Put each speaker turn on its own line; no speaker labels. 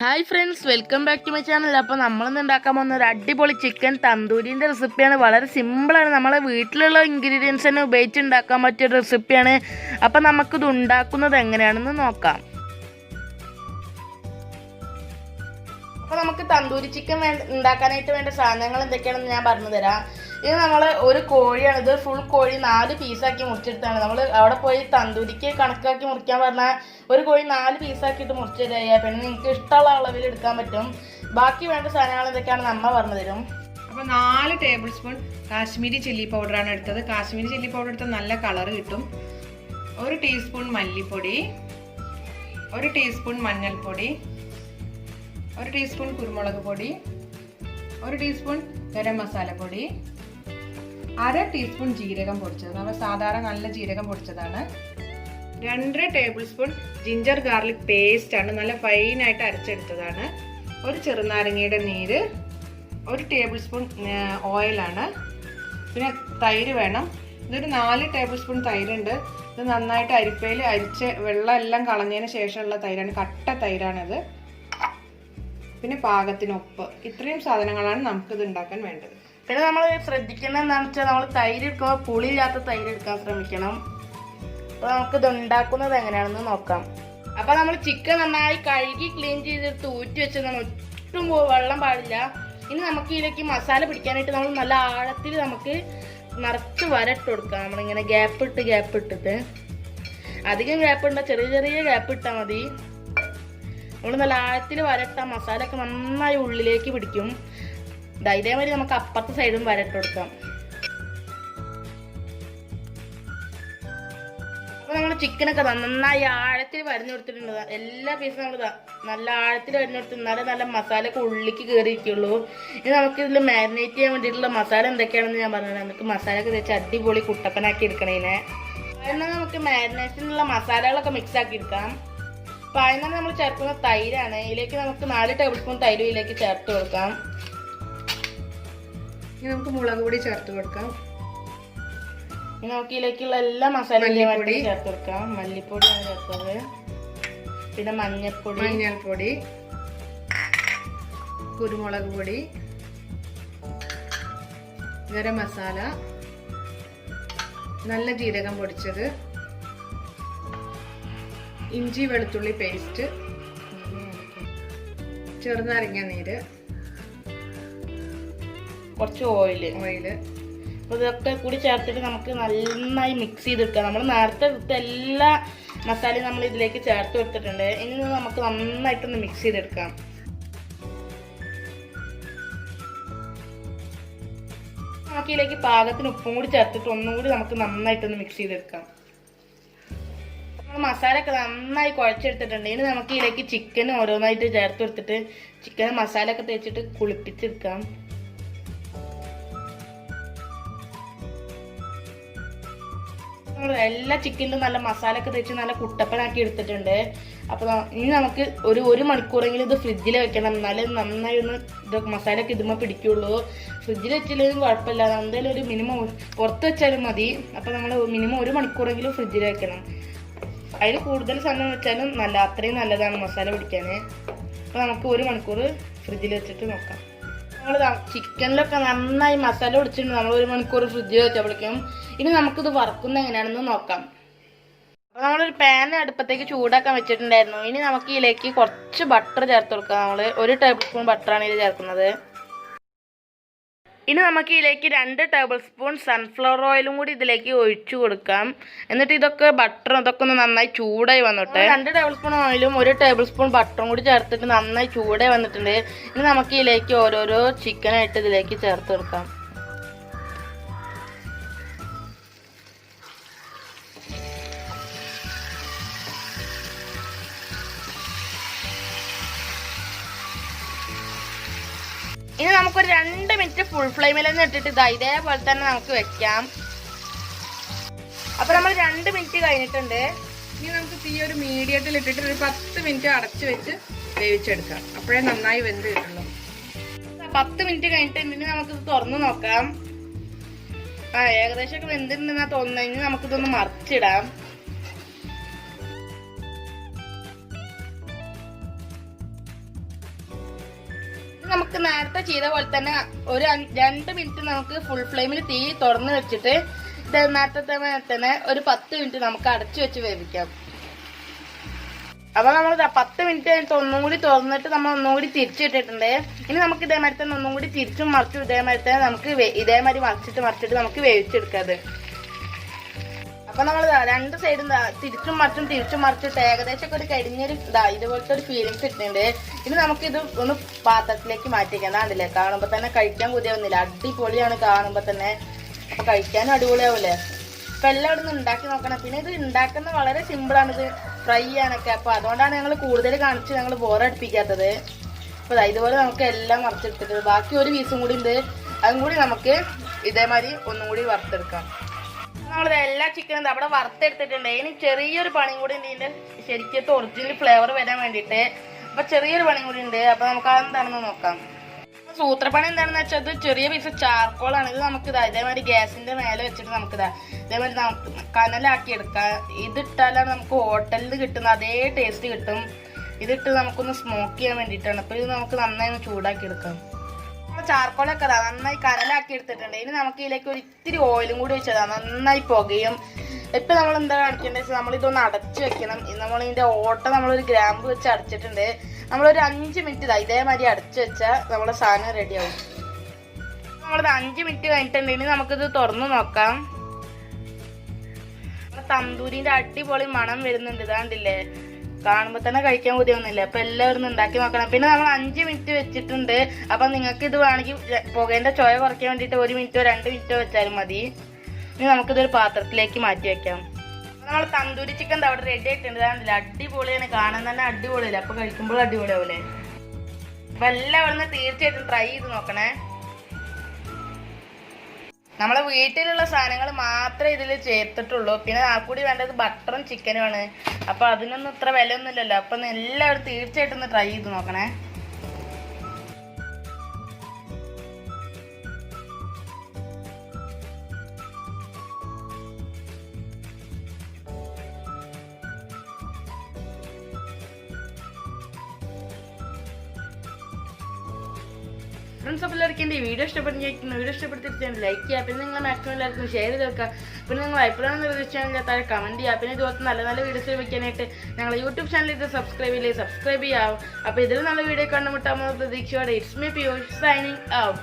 Hi friends, welcome back to my channel. അപ്പോൾ നമ്മളിന്ന് ഉണ്ടാക്കാൻ പോകുന്ന ഒരു അടിപൊളി ചിക്കൻ തന്തൂരിൻ്റെ റെസിപ്പിയാണ്. വളരെ സിമ്പിളാണ്. നമ്മളെ വീട്ടിലുള്ള ഇൻഗ്രീഡിയൻസ് തന്നെ ഉപയോഗിച്ച് ഉണ്ടാക്കാൻ പറ്റിയ റെസിപ്പിയാണ്. അപ്പോൾ നമുക്കിത് ഉണ്ടാക്കുന്നത് എങ്ങനെയാണെന്ന് നോക്കാം. അപ്പോൾ നമുക്ക് തന്തൂരി ചിക്കൻ ഉണ്ടാക്കാനായിട്ട് വേണ്ട സാധനങ്ങൾ എന്തൊക്കെയാണെന്ന് ഞാൻ പറഞ്ഞു തരാം. ഇത് നമ്മൾ ഒരു കോഴിയാണ്, ഇത് ഫുൾ കോഴി 4 പീസാക്കി മുറിച്ചെടുത്താണ്. നമ്മൾ അവിടെ പോയി തന്തൂരിക്ക് കണക്കാക്കി മുറിക്കാൻ പറഞ്ഞാൽ ഒരു കോഴി 4 പീസാക്കിയിട്ട് മുറിച്ച് തരിക. പിന്നെ നിങ്ങൾക്ക് ഇഷ്ടമുള്ള അളവിൽ എടുക്കാൻ പറ്റും. ബാക്കി വേണ്ട സാധനങ്ങൾ എന്തൊക്കെയാണെന്ന് അമ്മ പറഞ്ഞു തരും.
അപ്പോൾ 4 ടേബിൾ സ്പൂൺ കാശ്മീരി ചില്ലി പൗഡറാണ് എടുത്തത്. കാശ്മീരി ചില്ലി പൗഡർ എടുത്താൽ നല്ല കളർ കിട്ടും. 1 ടീസ്പൂൺ മല്ലിപ്പൊടി, 1 ടീസ്പൂൺ മഞ്ഞൾപ്പൊടി, 1 ടീസ്പൂൺ കുരുമുളക് പൊടി, 1 ടീസ്പൂൺ ഗരം മസാലപ്പൊടി, 1/2 ടീസ്പൂൺ ജീരകം പൊടിച്ചത്. നമ്മൾ സാധാരണ നല്ല ജീരകം പൊടിച്ചതാണ്. 2 table spoon ginger garlic paste ആണ്, നല്ല ഫൈനായിട്ട് അരച്ചെടുത്തതാണ്. 1 ചെറുനാരങ്ങയുടെ നീര്, 1 ടേബിൾ സ്പൂൺ ഓയിലാണ്. പിന്നെ തൈര് വേണം. ഇതൊരു 4 ടേബിൾ സ്പൂൺ തൈരുണ്ട്. ഇത് നന്നായിട്ട് അരിപ്പയിൽ അരിച്ച് വെള്ളം എല്ലാം കളഞ്ഞതിന് ശേഷമുള്ള തൈരാണ്, കട്ട തൈരാണിത്. പിന്നെ പാകത്തിന് ഉപ്പ്. ഇത്രയും സാധനങ്ങളാണ് നമുക്കിത് ഉണ്ടാക്കാൻ വേണ്ടത്.
പിന്നെ നമ്മൾ ശ്രദ്ധിക്കേണ്ടത് എന്താണെന്ന് വെച്ചാൽ നമ്മൾ തൈര് എടുക്കുമ്പോൾ പുളിയില്ലാത്ത തൈര് എടുക്കാൻ ശ്രമിക്കണം. അപ്പോൾ നമുക്കിത് ഉണ്ടാക്കുന്നത് എങ്ങനെയാണെന്ന് നോക്കാം. അപ്പോൾ നമ്മൾ ചിക്കൻ നന്നായി കഴുകി ക്ലീൻ ചെയ്തെടുത്ത് ഊറ്റി വെച്ച് നമ്മൾ ഒട്ടും വെള്ളം പാടില്ല. ഇനി നമുക്ക് ഇതിലേക്ക് മസാല പിടിക്കാനായിട്ട് നമ്മൾ നല്ല ആഴത്തിൽ നമുക്ക് നിറച്ച് വരട്ട് കൊടുക്കാം. നമ്മളിങ്ങനെ ഗ്യാപ്പ് ഇട്ടിട്ട് അധികം ഗ്യാപ്പ് ഇട്ടാൽ ചെറിയ ഗ്യാപ്പ് ഇട്ടാൽ മതി. നമ്മൾ നല്ല ആഴത്തിൽ വരട്ട മസാല ഒക്കെ നന്നായി ഉള്ളിലേക്ക് പിടിക്കും. ഇതേമാതിരി നമുക്ക് അപ്പുറത്തെ സൈഡും വരട്ട് കൊടുക്കാം. അപ്പൊ നമ്മൾ ചിക്കനൊക്കെ നന്നായി ആഴത്തിൽ വരഞ്ഞു കൊടുത്തിട്ടുണ്ട്. എല്ലാ പീസും നമ്മൾ നല്ല ആഴത്തിൽ വരഞ്ഞു കൊടുത്ത് എന്നാലേ നല്ല മസാല ഒക്കെ ഉള്ളിലേക്ക് കയറിയിരിക്കുള്ളൂ. ഇനി നമുക്ക് ഇതിൽ മാരിനേറ്റ് ചെയ്യാൻ വേണ്ടിയിട്ടുള്ള മസാല എന്തൊക്കെയാണെന്ന് ഞാൻ പറഞ്ഞത്. നമുക്ക് മസാല ഒക്കെ തേച്ച് അടിപൊളി കുട്ടപ്പനാക്കി എടുക്കണേനെ. അതിന് നമുക്ക് മാരിനേഷനുള്ള മസാലകളൊക്കെ മിക്സ് ആക്കി എടുക്കാം. അപ്പൊ അതിനാണ് നമ്മൾ ചേർക്കുന്ന തൈരാണ്. ഇതിലേക്ക് നമുക്ക് 4 ടേബിൾ സ്പൂൺ തൈര് ഇതിലേക്ക് ചേർത്ത് കൊടുക്കാം.
ഇനി നമുക്ക് മുളക് പൊടി ചേർത്ത് കൊടുക്കാം.
ഇനി നമുക്ക് ഇതിലേക്കുള്ള എല്ലാ മസാലയും ചേർത്ത് കൊടുക്കാം. മല്ലിപ്പൊടിയാണ് ചേർത്തത്. പിന്നെ മഞ്ഞൾപ്പൊടി,
കുരുമുളക് പൊടി, ഗരം മസാല, നല്ല ജീരകം പൊടിച്ചത്, ഇഞ്ചി വെളുത്തുള്ളി പേസ്റ്റ്, ചെറുനാരങ്ങ നീര്,
കുറച്ച് ഓയില്. അപ്പോൾ ഇതൊക്കെ കൂടി ചേർത്തിട്ട് നമുക്ക് നന്നായി മിക്സ് ചെയ്തെടുക്കാം. നമ്മൾ നേരത്തെ എടുത്ത എല്ലാ മസാലയും നമ്മൾ ഇതിലേക്ക് ചേർത്ത് കൊടുത്തിട്ടുണ്ട്. ഇനി നമുക്ക് നന്നായിട്ടൊന്ന് മിക്സ് ചെയ്തെടുക്കാം. നമുക്ക് ഇതിലേക്ക് പാകത്തിന് ഉപ്പും കൂടി ചേർത്തിട്ട് ഒന്നും കൂടി നമുക്ക് നന്നായിട്ടൊന്ന് മിക്സ് ചെയ്തെടുക്കാം. മസാല ഒക്കെ നന്നായി കുഴച്ചെടുത്തിട്ടുണ്ട്. ഇനി നമുക്ക് ഇതിലേക്ക് ചിക്കൻ ഓരോന്നായിട്ട് ചേർത്ത് കൊടുത്തിട്ട് ചിക്കൻ മസാല ഒക്കെ തേച്ചിട്ട് കുളിപ്പിച്ചെടുക്കാം. എല്ലാ ചിക്കനിലും നല്ല മസാല ഒക്കെ തേച്ച് നല്ല കുട്ടപ്പനാക്കി എടുത്തിട്ടുണ്ട്. അപ്പോൾ ഇനി നമുക്ക് ഒരു മണിക്കൂറെങ്കിലും ഇത് ഫ്രിഡ്ജിൽ വെക്കണം. എന്നാലേ നന്നായി ഒന്ന് ഇത് മസാല ഒക്കെ ഇതുമ്പോൾ പിടിക്കുള്ളൂ. ഫ്രിഡ്ജിൽ വെച്ചില്ലെങ്കിലും കുഴപ്പമില്ല, എന്തായാലും ഒരു മിനിമം പുറത്ത് വെച്ചാലും മതി. അപ്പോൾ നമ്മൾ മിനിമം 1 മണിക്കൂറെങ്കിലും ഫ്രിഡ്ജിൽ വെക്കണം. അതിന് കൂടുതൽ സമയം വെച്ചാലും അത്രയും നല്ലതാണ് മസാല പിടിക്കാൻ. അപ്പോൾ നമുക്ക് 1 മണിക്കൂർ ഫ്രിഡ്ജിൽ വെച്ചിട്ട് നോക്കാം. നമ്മൾ ചിക്കനിലൊക്കെ നന്നായി മസാല പിടിച്ചിട്ടുണ്ട്. നമ്മൾ 1 മണിക്കൂർ ഫ്രിഡ്ജിൽ വെച്ചപ്പോഴേക്കും ഇനി നമുക്കിത് വറുക്കുന്ന എങ്ങനെയാണെന്ന് നോക്കാം. അപ്പോൾ നമ്മളൊരു പാൻ അടുപ്പത്തേക്ക് ചൂടാക്കാൻ വെച്ചിട്ടുണ്ടായിരുന്നു. ഇനി നമുക്ക് ഇതിലേക്ക് കുറച്ച് ബട്ടർ ചേർത്ത് കൊടുക്കാം. നമ്മൾ 1 ടേബിൾ സ്പൂൺ ബട്ടറാണ് ഇത് ചേർക്കുന്നത്. ഇനി നമുക്ക് ഇതിലേക്ക് 2 ടേബിൾ സ്പൂൺ സൺഫ്ലവർ ഓയിലും കൂടി ഇതിലേക്ക് ഒഴിച്ചു കൊടുക്കാം. എന്നിട്ട് ഇതൊക്കെ ബട്ടറും ഇതൊക്കെ ഒന്ന് നന്നായി ചൂടായി വന്നിട്ട് 2 ടേബിൾ സ്പൂൺ ഓയിലും 1 ടേബിൾ സ്പൂൺ ബട്ടറും കൂടി ചേർത്തിട്ട് നന്നായി ചൂടായി വന്നിട്ടുണ്ട്. ഇനി നമുക്ക് ഇതിലേക്ക് ഓരോരോ ചിക്കനായിട്ട് ഇതിലേക്ക് ചേർത്ത് കൊടുക്കാം. ഇനി നമുക്കൊരു 2 മിനിറ്റ് ഫുൾ ഫ്ലെയിമിൽ തന്നെ ഇട്ടിട്ട് ഇതേപോലെ തന്നെ നമുക്ക് വെക്കാം. അപ്പൊ നമ്മൾ 2 മിനിറ്റ് കഴിഞ്ഞിട്ടുണ്ട്.
ഇനി നമുക്ക് തീ ഒരു മീഡിയത്തിൽ ഇട്ടിട്ട് ഒരു 10 മിനിറ്റ് അടച്ചു വെച്ച് വേവിച്ചെടുക്കാം. അപ്പോഴേ നന്നായി വെന്ത് കിട്ടുള്ളൂ.
10 മിനിറ്റ് കഴിഞ്ഞിട്ട് ഇനി നമുക്കിത് തുറന്നു നോക്കാം. ഏകദേശം ഒക്കെ വെന്തിട്ടുണ്ടെന്നാ തോന്നുന്നത്. ഇനി നമുക്കിതൊന്ന് മറിച്ചിടാം. നമുക്ക് നേരത്തെ ചെയ്ത പോലെ തന്നെ ഒരു 2 മിനിറ്റ് നമുക്ക് ഫുൾ ഫ്ലെയിമിൽ തീ തുറന്ന് വെച്ചിട്ട് നേരത്തെ തന്നെ ഒരു 10 മിനിറ്റ് നമുക്ക് അടച്ചു വെച്ച് വേവിക്കാം. അപ്പൊ നമ്മൾ 10 മിനിറ്റ് കഴിഞ്ഞിട്ട് ഒന്നും കൂടി തുറന്നിട്ട് നമ്മൾ ഒന്നും കൂടി തിരിച്ചിട്ടിട്ടുണ്ട്. ഇനി നമുക്ക് ഇതേമാതിരി തന്നെ ഒന്നും കൂടി തിരിച്ചും മറിച്ചും ഇതേമാതിരി തന്നെ നമുക്ക് ഇതേമാതിരി മറിച്ചിട്ട് നമുക്ക് വേവിച്ചെടുക്കാത്. അപ്പൊ നമ്മൾ 2 സൈഡും തിരിച്ചും മറിച്ചിട്ട് ഏകദേശം ഒരു കരിഞ്ഞൊരു ഇതുപോലത്തെ ഒരു ഫീലിങ്സ് കിട്ടുന്നുണ്ട്. ഇനി നമുക്കിത് ഒന്ന് പാത്രത്തിലേക്ക് മാറ്റിക്കാം. കണ്ടില്ലേ, കാണുമ്പോ തന്നെ കഴിക്കാൻ കൊതിയാവുന്നില്ല. അടിപൊളിയാണ് കാണുമ്പോ തന്നെ. അപ്പൊ കഴിക്കാനും അടിപൊളിയാവൂലേ. അപ്പൊ എല്ലാവരും ഒന്ന് ഉണ്ടാക്കി നോക്കണം. പിന്നെ ഇത് ഉണ്ടാക്കുന്ന വളരെ സിമ്പിളാണ്, ഇത് ഫ്രൈ ചെയ്യാനൊക്കെ. അപ്പൊ അതുകൊണ്ടാണ് ഞങ്ങൾ കൂടുതൽ കാണിച്ച് ഞങ്ങൾ ബോറടിപ്പിക്കാത്തത്. അപ്പൊ ഇതുപോലെ നമുക്ക് എല്ലാം വറുത്തെടുത്തിട്ട് ബാക്കി ഒരു പീസും കൂടി ഉണ്ട്, അതും കൂടി നമുക്ക് ഇതേമാതിരി ഒന്നും കൂടി വറുത്തെടുക്കാം. നമ്മളിത് എല്ലാ ചിക്കനും അവിടെ വറുത്തെടുത്തിട്ടുണ്ട്. ഇനി ചെറിയൊരു പണിയും കൂടി ഉണ്ട് ഇതിന്റെ ശരിക്കത്തെ ഒറിജിനൽ ഫ്ലേവർ വരാൻ വേണ്ടിയിട്ട്. അപ്പൊ ചെറിയൊരു പണിയും കൂടി ഉണ്ട്. അപ്പൊ നമുക്ക് അതെന്താണെന്ന് നോക്കാം. സൂത്രപ്പണി എന്താണെന്ന് വെച്ചാൽ ഇത് ചെറിയ പീസ് ചാർക്കോളാണ്. ഇത് നമുക്ക് ഇതേമാതിരി ഗ്യാസിന്റെ മേലെ വെച്ചിട്ട് നമുക്ക് ഇതേമാതിരി കനലാക്കി എടുക്കാം. ഇതിട്ടാലാണ് നമുക്ക് ഹോട്ടലിൽ കിട്ടുന്ന അതേ ടേസ്റ്റ് കിട്ടും. ഇതിട്ട് നമുക്കൊന്ന് സ്മോക്ക് ചെയ്യാൻ വേണ്ടിയിട്ടാണ്. അപ്പൊ ഇത് നമുക്ക് നന്നായി ഒന്ന് ചൂടാക്കി എടുക്കാം. ചാർക്കോളൊക്കെ നന്നായി കനലാക്കി എടുത്തിട്ടുണ്ട്. ഇനി നമുക്ക് ഇതിലേക്ക് ഒരു ഇത്തിരി ഓയിലും കൂടി വെച്ചതാ, നന്നായി പുകയും. ഇപ്പൊ നമ്മൾ എന്താ കാണിക്കേണ്ടത് വെച്ചാൽ നമ്മളിതൊന്ന് അടച്ചു വെക്കണം. നമ്മളിതിന്റെ ഓട്ട നമ്മളൊരു ഗ്രാമ്പ് വെച്ച് അടച്ചിട്ടുണ്ട്. നമ്മളൊരു 5 മിനിറ്റ് ഇതേമാതിരി അടച്ചു വെച്ചാൽ നമ്മുടെ സാധനം റെഡിയാവും. നമ്മളത് 5 മിനിറ്റ് കഴിഞ്ഞിട്ടുണ്ടെങ്കിൽ നമുക്കിത് തുറന്നു നോക്കാം. തന്തൂരിന്റെ അടിപൊളി മണം വരുന്നുണ്ട്. ഇതാണ്ടില്ലേ, കാണുമ്പോ തന്നെ കഴിക്കാൻ കൊതിയൊന്നുമില്ല. അപ്പൊ എല്ലാവരും ഉണ്ടാക്കി നോക്കണം. പിന്നെ നമ്മൾ 5 മിനിറ്റ് വെച്ചിട്ടുണ്ട്. അപ്പൊ നിങ്ങൾക്ക് ഇത് വേണമെങ്കിൽ പുകേന്റെ ചോയ കുറയ്ക്കാൻ വേണ്ടിയിട്ട് 1 മിനിറ്റോ 2 മിനിറ്റോ വെച്ചാലും മതി. ഇനി നമുക്കിതൊരു പാത്രത്തിലേക്ക് മാറ്റി വെക്കാം. നമ്മൾ തന്തൂരി ചിക്കൻ അവിടെ റെഡി ആയിട്ടുണ്ട്. ഇതാണ്ടില്ല, അടിപൊളിയാണ്, കാണാൻ തന്നെ അടിപൊളിയല്ലേ. അപ്പൊ കഴിക്കുമ്പോൾ അടിപൊളിയാവൂലേ. അപ്പൊ എല്ലാവരും തീർച്ചയായിട്ടും ട്രൈ ചെയ്ത് നോക്കണേ. നമ്മളെ വീട്ടിലുള്ള സാധനങ്ങൾ മാത്രമേ ഇതിൽ ചേർത്തിട്ടുള്ളൂ. പിന്നെ ആ കൂടി വേണ്ടത് ബട്ടറും ചിക്കനുമാണ്. അപ്പൊ അതിനൊന്നും ഇത്ര വിലയൊന്നും ഇല്ലല്ലോ. അപ്പൊ എല്ലാവരും തീർച്ചയായിട്ടും ഒന്ന് ട്രൈ ചെയ്ത് നോക്കണേ. ഫ്രണ്ട്സ്, അപ്പോൾ എല്ലാവർക്കും ഈ വീഡിയോ ഇഷ്ടപ്പെടുത്തിയിരിക്കാൻ ലൈക്ക് ചെയ്യുക. പിന്നെ നിങ്ങൾ മാക്സിമം എല്ലാവർക്കും ഷെയർ ചെയ്ത് വെക്കുക. പിന്നെ നിങ്ങൾ അഭിപ്രായം നിർദ്ദേശിച്ചാൽ താഴെ കമന്റ് ചെയ്യുക. പിന്നെ ഇതുപോലത്തെ നല്ല നല്ല വീഡിയോസ് വെക്കാനായിട്ട് ഞങ്ങൾ യൂട്യൂബ് ചാനൽ ഇത് സബ്സ്ക്രൈബ് ചെയ്യാം. അപ്പോൾ ഇതിൽ നല്ല വീഡിയോ കണ്ടുമുട്ടാമെന്ന പ്രതീക്ഷയോടെ it's me Piyush signing out.